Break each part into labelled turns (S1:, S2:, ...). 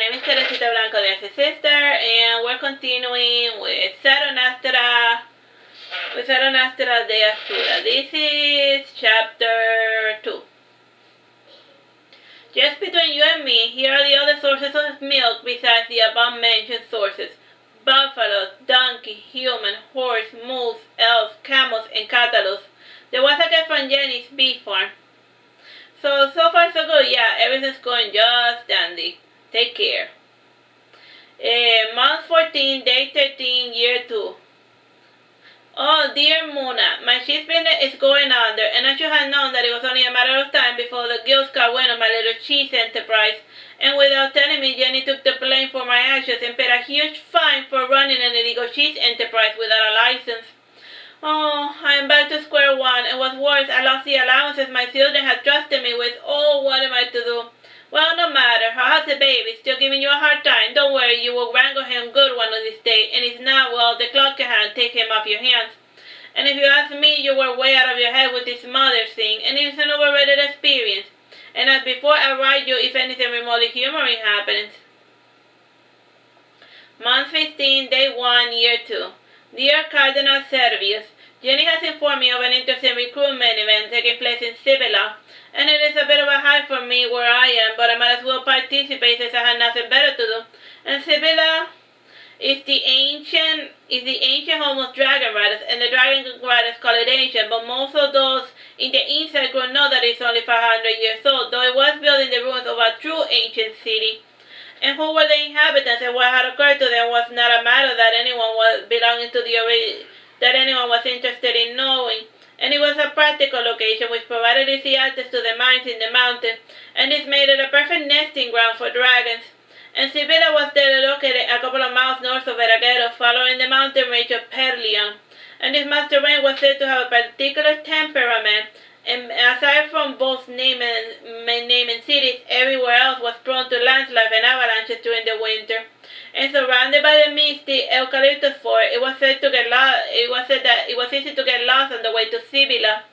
S1: name is Teresita Blanco, the Artsy sister, and we're continuing with Saturnastra, Deasura. This is chapter 2. Just between you and me, here are the other sources of milk besides the above-mentioned sources. Buffaloes, donkey, human, horse, moose, elves, camels, and cattle. There was a gift from Jenny's beef farm. So far so good. Yeah, everything's going just dandy. Take care. Month 14, day 13, year 2. Oh, dear Muna, my cheese business is going under, and I should have known that it was only a matter of time before the guilt got wind of my little cheese enterprise. And without telling me, Jenny took the blame for my actions and paid a huge fine for running an illegal cheese enterprise without a license. Oh, I am back to square one, and what's worse, I lost the allowances my children had trusted me with. Oh, what am I to do? Well, no matter. How's the baby? Still giving you a hard time? Don't worry, you will wrangle him good one of these days, and if not, well, the clock can take him off your hands. And if you ask me, you were way out of your head with this mother thing, and it's an overrated experience. And as before, I write you if anything remotely humoring happens. Month 15, day 1, year 2. Dear Cardinal Servius, Jenny has informed me of an interesting recruitment event taking place in Sibila, and it is a bit of a high for me where I am, but I might as well participate since I have nothing better to do. And Sibila is the ancient home of dragon riders, and the dragon riders call it ancient, but most of those in the inside group know that it's only 500 years old, though it was built in the ruins of a true ancient city. And who were the inhabitants, and what had occurred to them was not a matter that anyone was interested in knowing. And it was a practical location which provided easy access to the mines in the mountain, and this made it a perfect nesting ground for dragons. And Sibila was located a couple of miles north of Veragero, following the mountain range of Perlian. And this master rain was said to have a particular temperament, and aside from both name and cities, everywhere else was prone to landslides and avalanches during the winter. And surrounded by the misty eucalyptus forest, it was said that it was easy to get lost on the way to Sibila.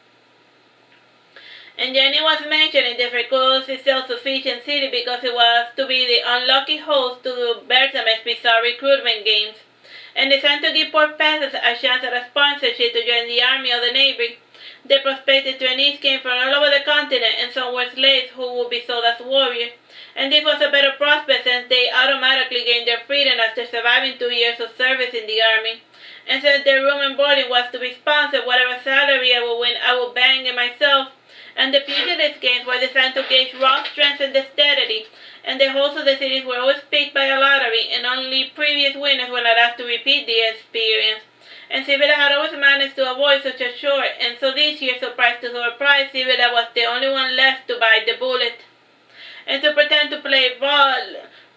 S1: And Jenny was mentioned in the frequently self-sufficient city because it was to be the unlucky host to Bersame's bizarre recruitment games, and designed to give poor peasants a chance at a sponsorship to join the army of the neighbor. The prospective trainees came from all over the continent, and some were slaves who would be sold as warriors. And this was a better prospect since they automatically gained their freedom after surviving 2 years of service in the army. And since their room and boarding was to be sponsored, whatever salary I would win, I would bang it myself. And the pugilist games were designed to gauge raw strength and dexterity, and the hosts of the cities were always picked by a lottery, and only previous winners were not asked to repeat the experience. And Sibila had always managed to avoid such a short, and so this year, surprise to surprise, Sibila was the only one left to bite the bullet. And to pretend to play ball,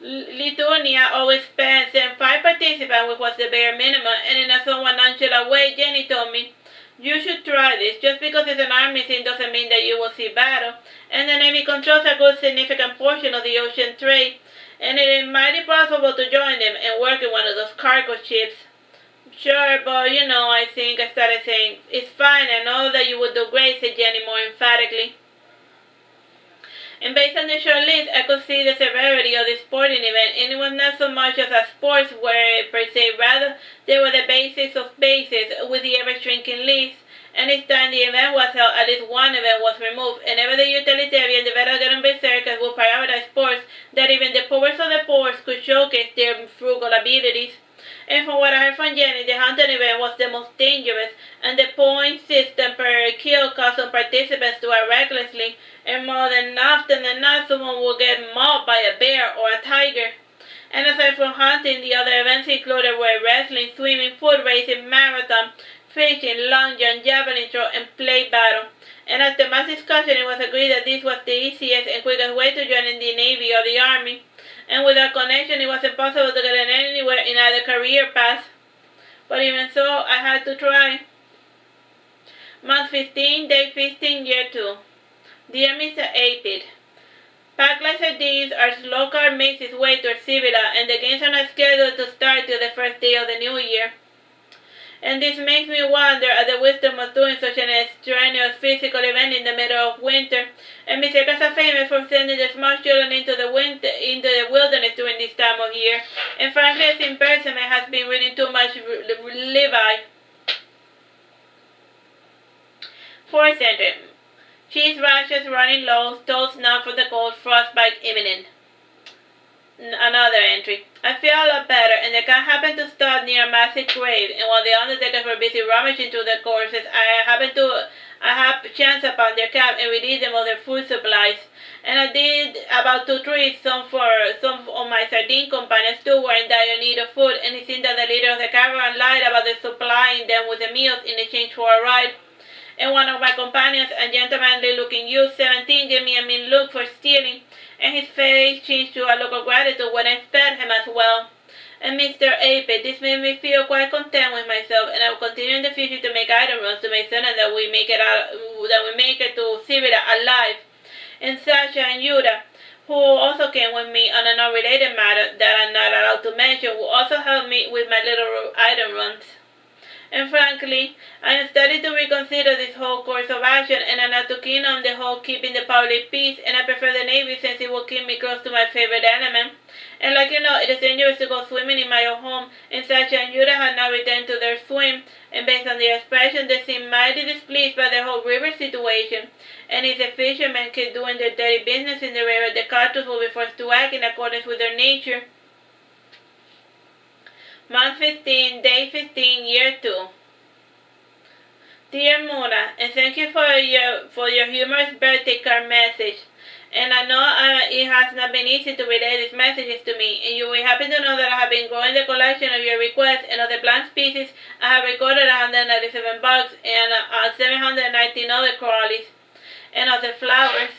S1: Lithuania always sent 5 participants, which was the bare minimum, and in a somewhat nonchalant way, Jenny told me, "You should try this. Just because it's an army thing doesn't mean that you will see battle, and the Navy controls a good significant portion of the ocean trade, and it is mighty possible to join them and work in one of those cargo ships." "Sure, but I think," I started saying. "It's fine, I know that you would do great," said Jenny more emphatically. And based on the short list, I could see the severity of the sporting event, and it was not so much as a sports where per se, rather they were the basics of basics with the ever-shrinking list. And each time the event was held, at least one event was removed, and ever the utilitarian, the veteran berserkers would prioritize sports that even the poorest of the poor could showcase their frugal abilities. And from what I heard from Jenny, the hunting event was the most dangerous, and the point system per kill caused some participants to act recklessly, and more than often than not, someone will get mauled by a bear or a tiger. And aside from hunting, the other events included were wrestling, swimming, foot racing, marathon, fishing, long jump, javelin throw, and plate battle. And after much discussion, it was agreed that this was the easiest and quickest way to join in the Navy or the Army. And without connection, it was impossible to get in anywhere in either career path. But even so, I had to try. Month 15, day 15, year 2. Dear Mr. Apid, packed like sardines, our slow car makes its way towards Sibila, and the games are not scheduled to start till the first day of the new year. And this makes me wonder at the wisdom of doing such an extraneous physical event in the middle of winter. And Mr. Casa famous for sending the small children into the wilderness during this time of year, and frankly I think Bersamin has been reading too much Levi. 4th entry. Cheese rashes running low, toes numb for the cold, frostbite imminent. Another entry. I feel a lot better, and the cat happened to stop near a massive grave, and while the undertakers were busy rummaging through the corpses, I happened chance upon their camp and released them of their food supplies. And I did about 2 trees, some of my sardine companions too were in dire need of food, and it seemed that the leader of the caravan lied about the supplying them with the meals in exchange for a ride. And one of my companions, a gentlemanly-looking youth, 17, gave me a mean look for stealing, and his face changed to a look of gratitude when I fed him as well. And Mr. Ape, this made me feel quite content with myself, and I will continue in the future to make item runs to make certain that we make it to Sibira alive. And Sasha and Yuda, who also came with me on an unrelated matter that I'm not allowed to mention, will also help me with my little item runs. And frankly, I am starting to reconsider this whole course of action, and I'm not too keen on the whole keeping the public peace, and I prefer the Navy since it will keep me close to my favorite element. And like you know, it is dangerous to go swimming in my own home, and Sacha and Yuda had not returned to their swim, and based on their expression, they seemed mighty displeased by the whole river situation. And if the fishermen keep doing their dirty business in the river, the captors will be forced to act in accordance with their nature. Month 15, day 15, year 2. Dear Mona, and thank you for your humorous birthday card message. And I know it has not been easy to relay these messages to me, and you will happy to know that I have been growing the collection of your requests, and of the plant species, I have recorded 197 bugs and 719 other crawlies. And of the flowers,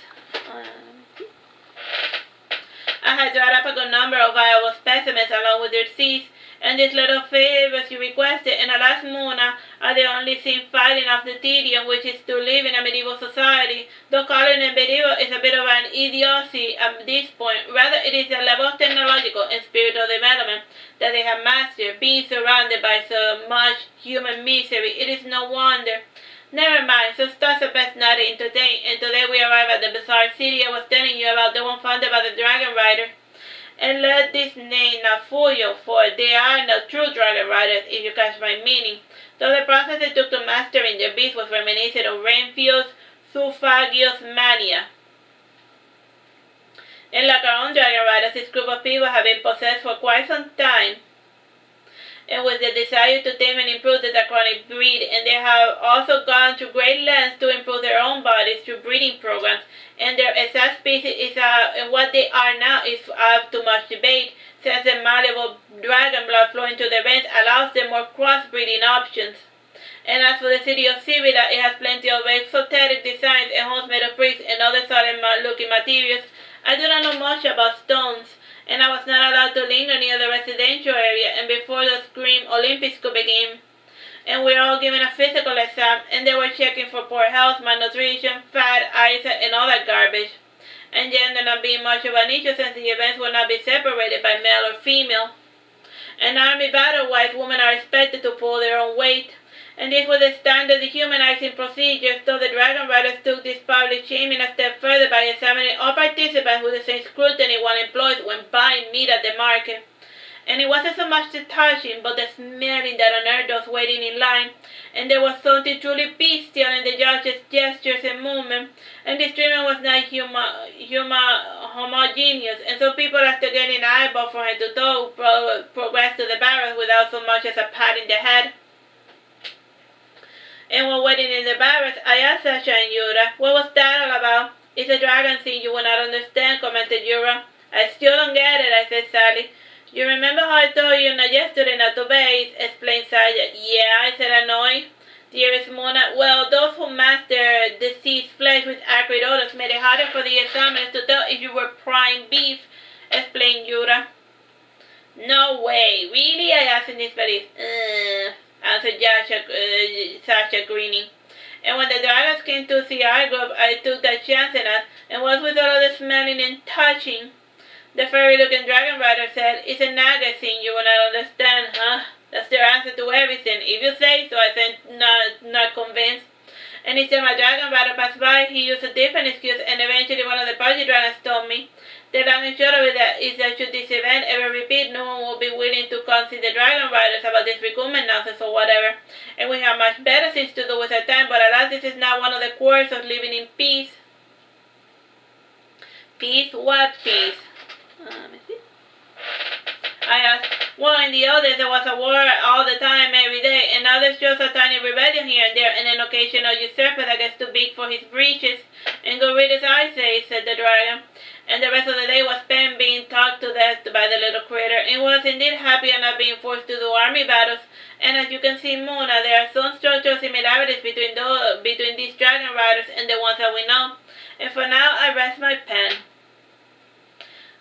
S1: I had dried up a good number of viable specimens along with their seeds, and these little favors you requested, and alas, Mona, are the only thing fighting off the tedium which is to live in a medieval society. Though calling it medieval is a bit of an idiocy at this point. Rather, it is a level of technological and spiritual development that they have mastered, being surrounded by so much human misery. It is no wonder. Never mind, so stars are best not in today, and today we arrive at the bizarre city I was telling you about, the one founded by the dragon rider. And let this name not fool you, for they are no true dragon riders, if you catch my meaning. Though the process they took to mastering their beast was reminiscent of Renfio's Suphagios mania. And like our own dragon riders, this group of people have been possessed for quite some time, and with the desire to tame and improve the chronic breed, and they have also gone to great lengths to improve their own bodies through breeding programs, and their exact species is and what they are now is too much debate, since the malleable dragon blood flowing to the veins allows them more crossbreeding options. And as for the city of Sibila, it has plenty of exoteric designs and homes made of bricks and other solid-looking materials. I do not know much about stones, and I was not allowed to linger near the residential area, and before the Scream Olympics could begin. And we were all given a physical exam, and they were checking for poor health, malnutrition, fat, eyesight, and all that garbage. And gender not being much of an issue since the events will not be separated by male or female. And army battle-wise, women are expected to pull their own weight. And this was the standard dehumanizing procedure, so the dragon riders took this public shaming a step further by examining all participants with the same scrutiny one employs when buying meat at the market. And it wasn't so much the touching, but the smelling that unnerved those waiting in line. And there was something truly bestial in the judge's gestures and movement. And this treatment was not homogeneous, and so people, after getting an eyeball from head to toe, progressed to the barracks without so much as a pat in the head. And while waiting in the barracks, I asked Sasha and Yura, what was that all about? It's a dragon thing you will not understand, commented Yura. I still don't get it, I said sadly. You remember how I told you not yesterday not to bathe, explained Sasha. Yeah, I said annoyed. Dearest Mona, well, those who master deceased flesh with acrid odors made it harder for the examiners to tell if you were prime beef, explained Yura. No way, really? I asked in disbelief. Answered Sasha, grinning. And when the dragons came to see our group, I took that chance on us, and was with all of the smelling and touching. The furry-looking dragon rider said, it's a naga thing you will not understand, huh? That's their answer to everything. If you say so, I said, not convinced. And instead my dragon rider passed by, he used a different excuse, and eventually one of the party dragons told me, The long and short of it is that should this event ever repeat, no one will be willing to consult the dragon riders about this recruitment nonsense or whatever. And we have much better things to do with our time, but alas, this is not one of the quirks of living in peace. Peace? What peace? Let me see. I asked. Well, in the old days there was a war all the time, every day, and now there's just a tiny rebellion here and there, and an occasional usurper that gets too big for his breeches. And go read as I say, said the dragon. And the rest of the day was spent being talked to death by the little critter. It was indeed happy at not being forced to do army battles. And as you can see, Mona, there are some structural similarities between these dragon riders and the ones that we know. And for now, I rest my pen.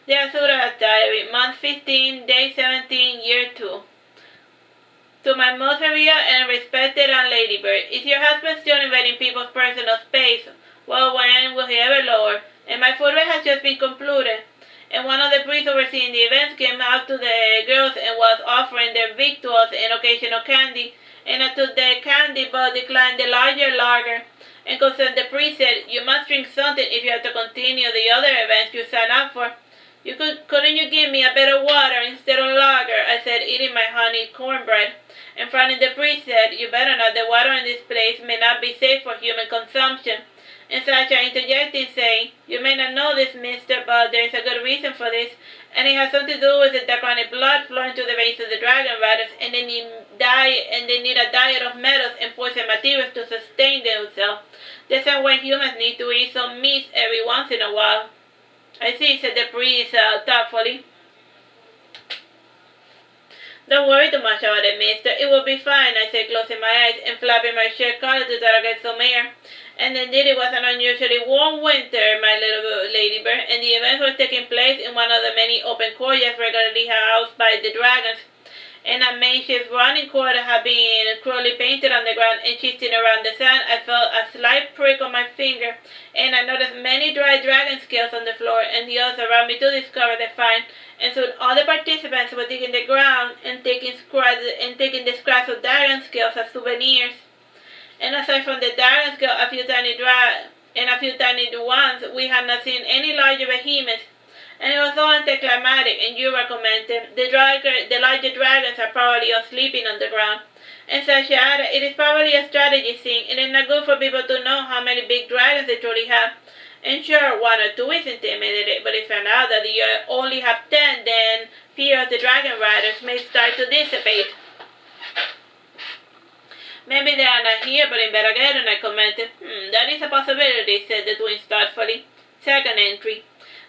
S1: Deasura Diary, month 15, day 17, year 2. To my most revered and respected Aunt Ladybird, is your husband still invading people's personal space? Well, when will he ever lower? And my food has just been concluded. And one of the priests overseeing the events came out to the girls and was offering them victuals and occasional candy. And I took the candy but declined the larger lager. And concerned the priest said, you must drink something if you have to continue the other events you signed up for. Couldn't you give me a better water instead of lager? I said, eating my honeyed cornbread. And frowning the priest said, you better not, the water in this place may not be safe for human consumption. And Sasha interjecting, saying, you may not know this, mister, but there is a good reason for this, and it has something to do with the draconic blood flowing to the veins of the dragon riders, and they need a diet of metals and poison materials to sustain themselves. The same way humans need to eat some meat every once in a while. I see, said the priest thoughtfully. Don't worry too much about it, mister. It will be fine, I said, closing my eyes and flapping my shirt collar to try to get some air. And indeed it was an unusually warm winter, my little ladybird, and the events were taking place in one of the many open courtyards regularly housed by the dragons. And a makeshift running corridor had been cruelly painted on the ground, and shifting around the sand, I felt a slight prick on my finger, and I noticed many dry dragon scales on the floor, and the others around me to discover the find. And soon all the participants were digging the ground and taking the scraps of dragon scales as souvenirs. And aside from the dragon scale, a few tiny ones, we had not seen any larger behemoths. And it was so anticlimactic, and you commented, the larger dragons are probably all sleeping on the ground. And Sasha added, it is probably a strategy thing. It is not good for people to know how many big dragons they truly have. And sure, 1 or 2 is intimidating, but if found out that you only have 10, then fear of the dragon riders may start to dissipate. Maybe they are not here, but in Beragheron, I commented. That is a possibility, said the twins thoughtfully. Second entry.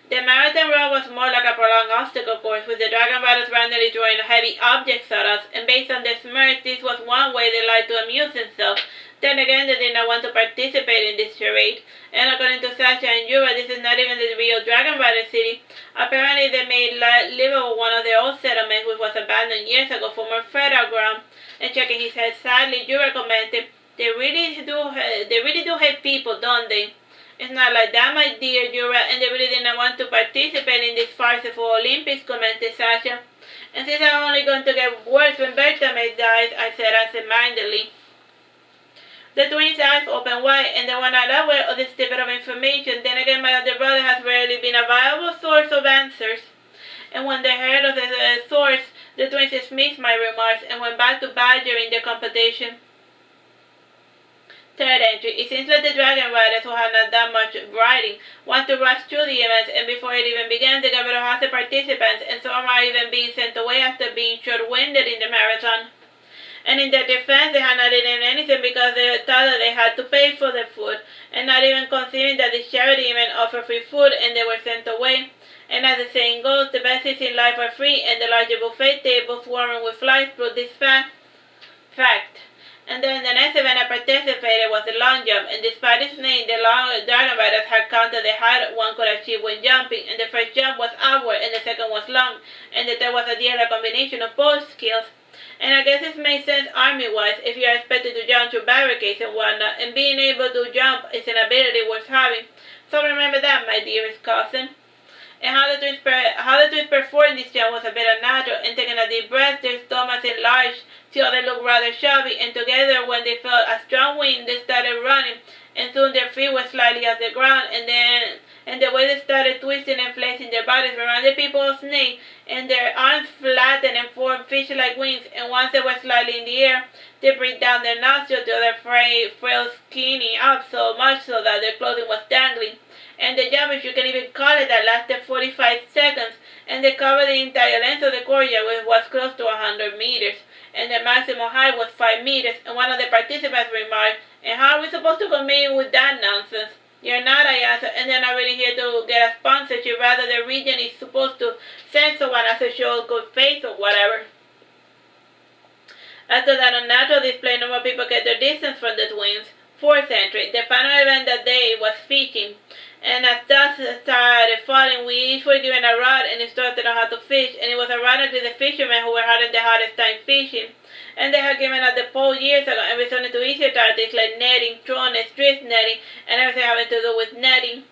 S1: The marathon road was more like a prolonged obstacle course, with the dragon riders randomly throwing heavy objects at us, and based on their smirks, this was one way they liked to amuse themselves. Then again, they did not want to participate in this charade. And according to Sasha and Yura, this is not even the real dragon rider city. Apparently, they made livable one of their old settlements, which was abandoned years ago for more fertile ground. And shaking his head sadly, Yura commented, they really do hate people, don't they? It's not like that, my dear Yura, and they really did not want to participate in this farcical Olympics, commented Sasha. And things are only going to get worse when Bertame dies, I said absent-mindedly. The twins' eyes opened wide, and they were not aware of this snippet of information. Then again, my older brother has rarely been a viable source of answers. And when they heard of the source, the twins dismissed my remarks and went back to badgering the competition. Third entry. It seems like the dragon riders, who have not done much riding, want to rush through the events, and before it even begins, they get rid of half the participants, and some are even being sent away after being short-winded in the marathon. And in their defense, they had not eaten anything because they thought that they had to pay for their food, and not even considering that the charity even offered free food, and they were sent away. And as the saying goes, the best things in life are free, and the larger buffet tables swarming with flies proved this fact. And then the next event I participated was the long jump, and despite its name, the dragon riders had counted the height one could achieve when jumping, and the first jump was upward, and the second was long, and the third was a deadly combination of both skills. And I guess it makes sense army-wise if you are expected to jump through barricades and whatnot, and being able to jump is an ability worth having. So remember that, my dearest cousin. And how the twins performed this jump was a bit unnatural, and taking a deep breath, their stomachs enlarged till they looked rather shabby, and together, when they felt a strong wind, they started running, and soon their feet were slightly off the ground, and and the way they started twisting and flexing their bodies reminded people of snakes, and their arms flattened and formed fish-like wings, and once they were slightly in the air, they breathed down their nostrils till their frail skinny up so much so that their clothing was dangling. And the jump, if you can even call it that, lasted 45 seconds, and they covered the entire length of the courtyard, which was close to 100 meters, and the maximum height was 5 meters, and one of the participants remarked, "And how are we supposed to compete with that nonsense?" "You're not," I answered, "and they're not really here to get a sponsorship. Rather, the region is supposed to send someone as a show of good faith or whatever." After that unnatural display, no more people kept their distance from the twins. 4th entry. The final event that day was fishing, and as dusk started falling, we each were given a rod and instructed on how to fish, and it was ironically the fishermen who were having the hardest time fishing, and they had given us the pole years ago and resorted to easier tactics like netting, trawling, drift netting, and everything having to do with netting.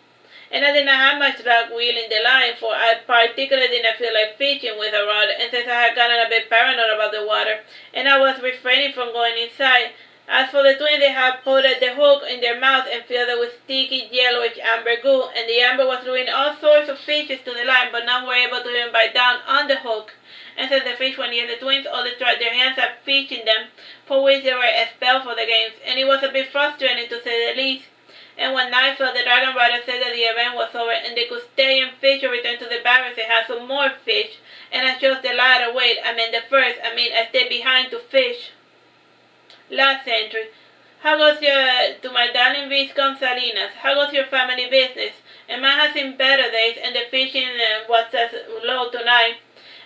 S1: And I did not have much luck wheeling the line, for I particularly did not feel like fishing with a rod, and since I had gotten a bit paranoid about the water, and I was refraining from going inside. As for the twins, they had put the hook in their mouths and filled it with sticky, yellowish amber goo, and the amber was luring all sorts of fishes to the line, but none were able to even bite down on the hook. And since the fish were near the twins, all they tried their hands at fishing them, for which they were expelled for the games, and it was a bit frustrating to say the least. And when night fell, the dragon rider said that the event was over and they could stay and fish or return to the barracks and have some more fish. And I chose the latter. Wait, I meant the first. I stayed behind to fish. Last entry. How goes to my darling Viscount Salinas? How goes your family business? And mine has seen better days, and the fishing was as low tonight.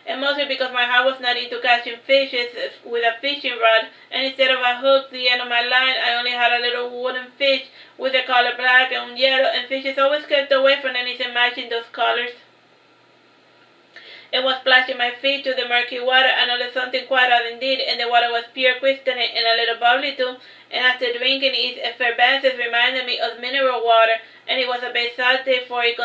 S1: And mostly because my heart was not into catching fishes with a fishing rod, and instead of a hook at the end of my line, I only had a little wooden fish with the color black and yellow, and fishes always kept away from anything matching those colors. It was splashing my feet to the murky water, and noticed something quite odd indeed, and the water was pure crystalline and a little bubbly too, and after drinking its effervescence reminded me of mineral water, and it was a bit salty, for it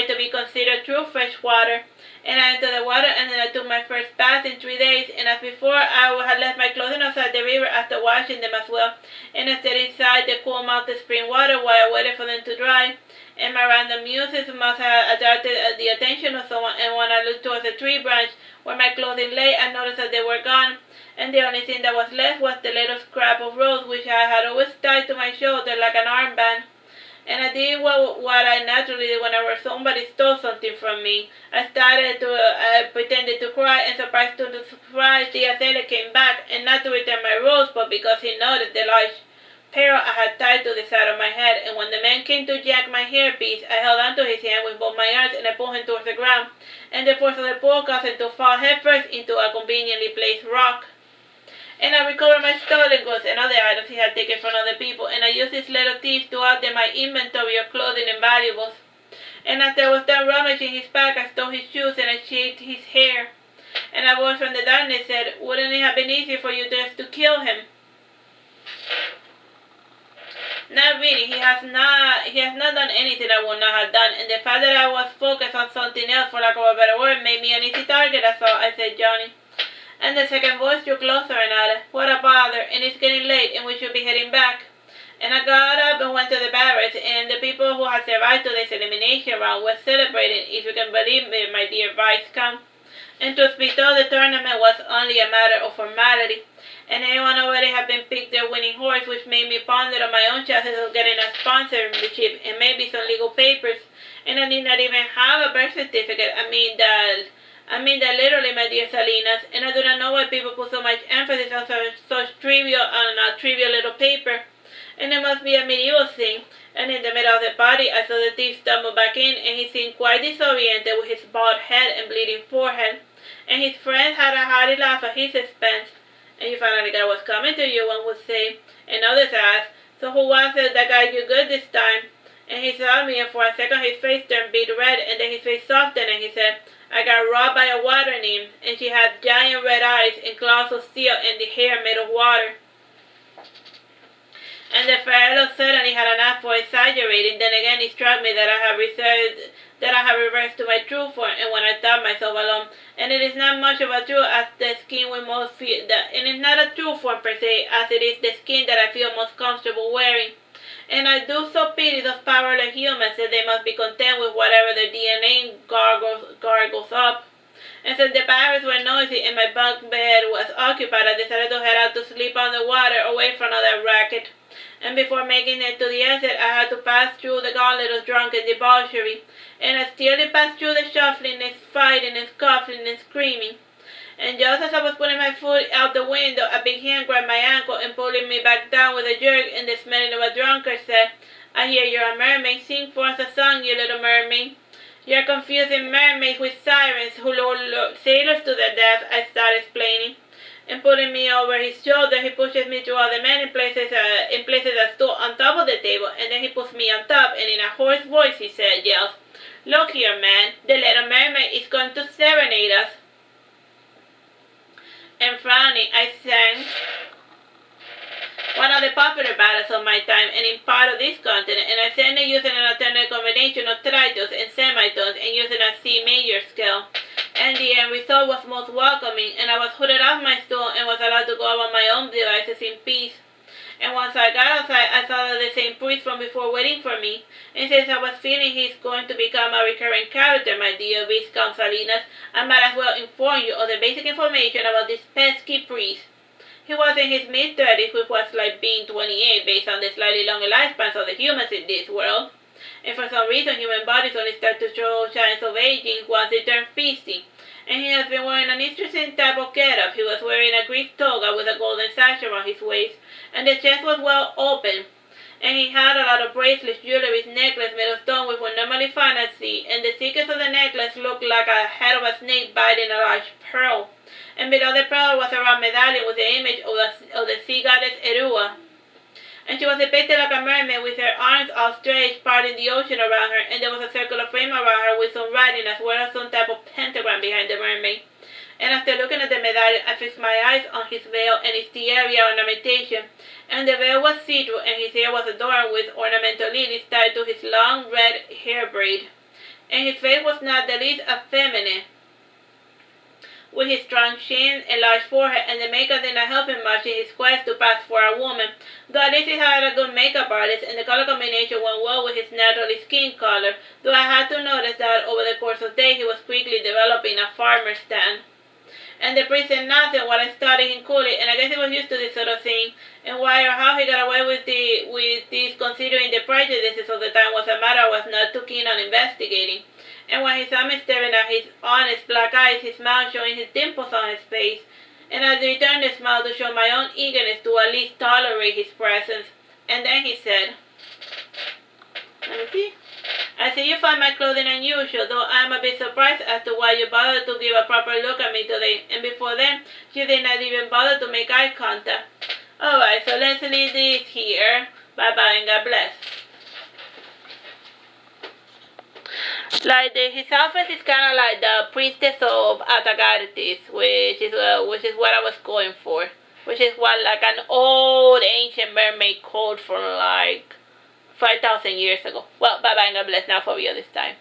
S1: to be considered true fresh water. And I entered the water, and then I took my first bath in 3 days, and as before, I had left my clothing outside the river after washing them as well, and I stayed inside the cool mountain spring water while I waited for them to dry. And my random muses must have attracted the attention of someone, and when I looked towards the tree branch where my clothing lay, I noticed that they were gone, and the only thing that was left was the little scrap of rose which I had always tied to my shoulder like an armband. And I did what I naturally did whenever somebody stole something from me. I started to pretended to cry, and surprised the assailant came back, and not to return my rose, but because he noticed the large pearl I had tied to the side of my head. And when the man came to jack my hairpiece, I held onto his hand with both my arms, and I pulled him towards the ground, and the force of the pull caused him to fall headfirst into a conveniently placed rock. And I recovered my stolen goods and other items he had taken from other people, and I used this little thief to add them my inventory of clothing and valuables. And after I was done rummaging his pack, I stole his shoes and I shaved his hair. And a voice from the darkness said, "Wouldn't it have been easier for you just to kill him?" Not really. He has not done anything I would not have done, and the fact that I was focused on something else, for lack of a better word, made me an easy target, that's all, I said, Johnny. And the second voice drew closer and added, "What a bother, and it's getting late, and we should be heading back." And I got up and went to the barracks, and the people who had survived today's elimination round were celebrating, if you can believe me, my dear Viscount. And to speak told, the tournament was only a matter of formality, and everyone already had been picked their winning horse, which made me ponder on my own chances of getting a sponsorship and maybe some legal papers. And I did not even have a birth certificate. I mean that literally, my dear Salinas, and I do not know why people put so much emphasis on such trivial little paper. And it must be a medieval thing. And in the middle of the party, I saw the thief stumble back in, and he seemed quite disoriented with his bald head and bleeding forehead. And his friends had a hearty laugh at his expense. "And you finally got what's coming to you," one would say. And others asked, "So who was it that got you good this time?" And he saw me, and for a second his face turned beet red, and then his face softened, and he said, "I got robbed by a water nymph, and she had giant red eyes and claws of steel and the hair made of water." And the fellow certainly had an eye for exaggerating. Then again, it struck me that I had reversed to my true form, and when I thought myself alone, and it is not much of a true as the skin we most feel, and it's not a true form per se, as it is the skin that I feel most comfortable wearing. And I do so pity those powerless humans that they must be content with whatever their DNA gargles up. And since the pirates were noisy and my bunk bed was occupied, I decided to head out to sleep on the water away from all that racket. And before making it to the exit, I had to pass through the gauntlet of drunken debauchery. And I still passed through the shuffling and fighting and scuffling and screaming. And just as I was putting my foot out the window, a big hand grabbed my ankle and pulling me back down with a jerk, and the smelling of a drunkard said, "I hear you're a mermaid. Sing for us a song, you little mermaid." "You're confusing mermaids with sirens who lure sailors to their death," I started explaining. And putting me over his shoulder, he pushes me through all the men in places that stood on top of the table, and then he puts me on top, and in a hoarse voice he yells, "Look here, man, the little mermaid is going to serenade us." And frowning, I sang one of the popular ballads of my time and in part of this continent, and I sang it using an alternate combination of tritons and semitones and using a C major scale. And the end result was most welcoming, and I was hooded off my stool and was allowed to go about my own devices in peace. And once I got outside, I saw that the same priest from before waiting for me. And since I was feeling he's going to become a recurring character, my dear Viscount Salinas, I might as well inform you of the basic information about this pesky priest. He was in his mid-30s, which was like being 28 based on the slightly longer lifespans of the humans in this world. And for some reason, human bodies only start to show signs of aging once they turn 50. And he has been wearing an interesting type of getup. He was wearing a Greek toga with a golden sash around his waist, and the chest was well open. And he had a lot of bracelets, jewelry, necklace made of stone which were normally found at sea, and the thickest of the necklace looked like a head of a snake biting a large pearl. And below the pearl was a round medallion with the image of the sea goddess Erua. And she was depicted like a mermaid with her arms outstretched, parting the ocean around her, and there was a circular frame around her with some writing as well as some type of pentagram behind the mermaid. And after looking at the medallion, I fixed my eyes on his veil and its tiara ornamentation, and the veil was see-through, and his hair was adorned with ornamental lilies tied to his long red hair braid. And his face was not the least effeminate, with his strong chin and large forehead, and the makeup did not help him much in his quest to pass for a woman, though at least he had a good makeup artist, and the color combination went well with his naturally skin color, though I had to notice that over the course of the day he was quickly developing a farmer's tan. And the priest said nothing while I studied him coolly, and I guess he was used to this sort of thing, and why or how he got away with this considering the prejudices of the time was a matter I was not too keen on investigating. And when he saw me staring at his honest black eyes, his mouth showing his dimples on his face, and I returned the smile to show my own eagerness to at least tolerate his presence. And then he said, "Let me see. I see you find my clothing unusual, though I am a bit surprised as to why you bothered to give a proper look at me today, and before then, you did not even bother to make eye contact. Alright, so let's leave this here. Bye-bye and God bless." Like his outfit is kind of like the priestess of Atagartis, which is what I was going for, which is what like an old ancient mermaid code from like 5,000 years ago. Well, bye bye and God bless now for real this time.